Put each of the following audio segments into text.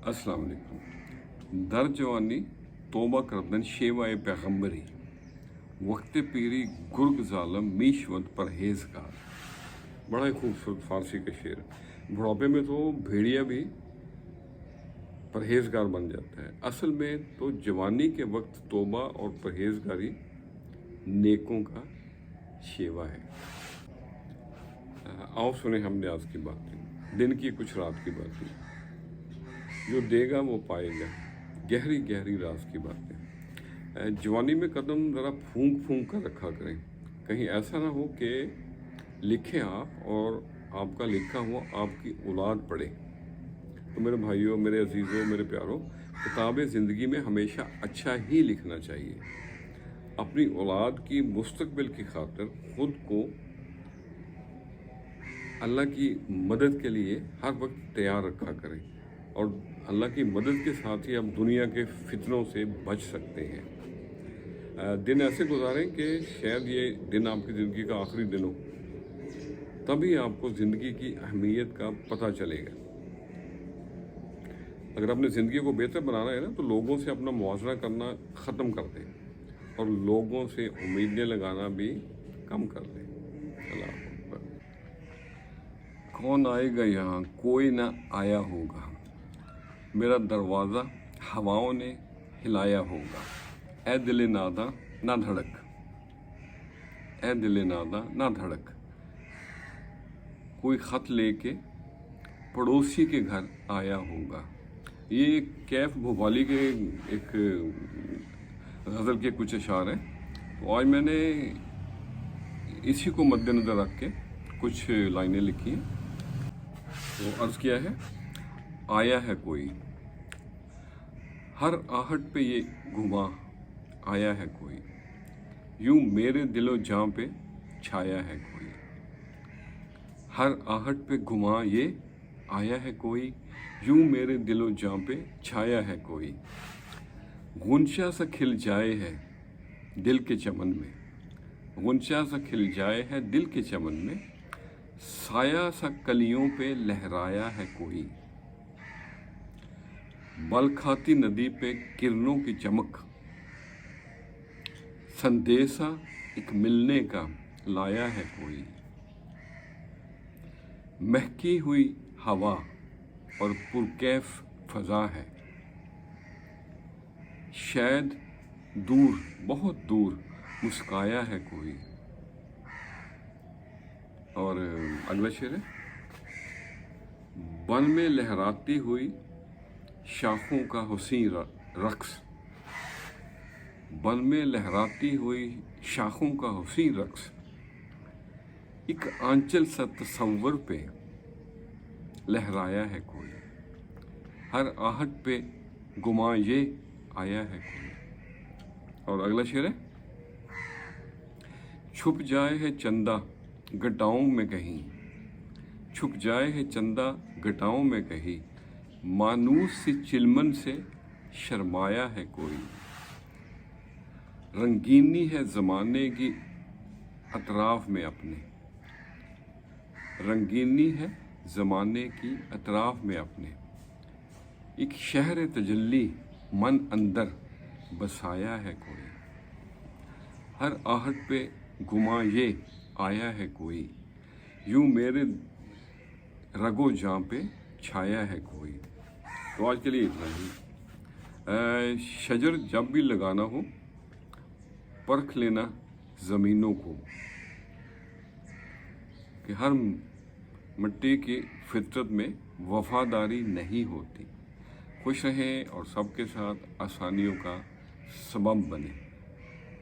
अस्सलाम वालेकुम। दर जवानी तोबा करदन शेवाए पैगम्बरी वक्त पीरी गुर्ग जालम मीशवंत परहेजगार। बड़ा ही खूबसूरत फारसी का शेर। बुढ़ापे में तो भेड़िया भी परहेजगार बन जाता है। असल में तो जवानी के वक्त तोबा और परहेजगारी नेकों का शेवा है। आओ सुने हमने आज की बातें, दिन की कुछ रात की बातें। जो देगा वो पाएगा, गहरी गहरी राज की बातें। जवानी में कदम ज़रा फूंक फूंक कर रखा करें, कहीं ऐसा ना हो कि लिखें आप और आपका लिखा हुआ आपकी औलाद पढ़े। तो मेरे भाइयों, मेरे अजीज़ों, मेरे प्यारों, किताब ज़िंदगी में हमेशा अच्छा ही लिखना चाहिए। अपनी औलाद की मुस्तकबिल की खातिर ख़ुद को अल्लाह की मदद के लिए हर वक्त तैयार रखा करें, और अल्लाह की मदद के साथ ही आप दुनिया के फितनों से बच सकते हैं। दिन ऐसे गुजारें कि शायद ये दिन आपकी ज़िंदगी का आखिरी दिन हो, तभी आपको ज़िंदगी की अहमियत का पता चलेगा। अगर अपनी ज़िंदगी को बेहतर बनाना है ना, तो लोगों से अपना मुआवजा करना ख़त्म कर दें और लोगों से उम्मीदें लगाना भी कम कर दें। अल्लाह अकबर। कौन आएगा यहाँ, कोई ना आया होगा, मेरा दरवाज़ा हवाओं ने हिलाया होगा। ए दिले नादा ना धड़क, ए दिले नादा ना धड़क, कोई ख़त लेके पड़ोसी के घर आया होगा। ये कैफ भोपाली के एक गज़ल के कुछ अशार हैं। तो आज मैंने इसी को मद्देनज़र रख के कुछ लाइनें लिखी हैं। तो अर्ज़ किया है, आया है कोई, हर आहट पे ये घुमा आया है कोई, यूं मेरे दिलो जां पे छाया है कोई। हर आहट पे घुमा ये आया है कोई, यूं मेरे दिलो जां पे छाया है कोई। गुंचा सा खिल जाए है दिल के चमन में, गुंचा सा खिल जाए है दिल के चमन में, साया सा कलियों पे लहराया है कोई। बल खाती नदी पे किरणों की चमक, संदेशा एक मिलने का लाया है कोई। महकी हुई हवा और पुरकैफ फजा है, शायद दूर बहुत दूर मुस्काया है कोई। और अगला शेर है, बन में लहराती हुई शाखों का हुस्न रक्स, बन में लहराती हुई शाखों का हुस्न रक्स, एक आंचल सा तसव्वुर पे लहराया है कोई। हर आहट पे गुमा ये आया है कोई। और अगला शेर है, छुप जाए है चंदा घटाओं में कहीं, छुप जाए है चंदा घटाओं में कहीं, मानूस सी चिलमन से शर्माया है कोई। रंगीनी है ज़माने की अतराफ में अपने, रंगीनी है ज़माने की अतराफ में अपने, एक शहर तजल्ली मन अंदर बसाया है कोई। हर आहट पे घुमा ये आया है कोई, यूं मेरे रगो जां पे छाया है कोई। तो आज के लिए इतना ही। शजर जब भी लगाना हो, परख लेना ज़मीनों को, कि हर मिट्टी की फितरत में वफादारी नहीं होती। खुश रहें और सबके साथ आसानियों का सबब बने।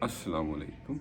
अस्सलाम वालेकुम।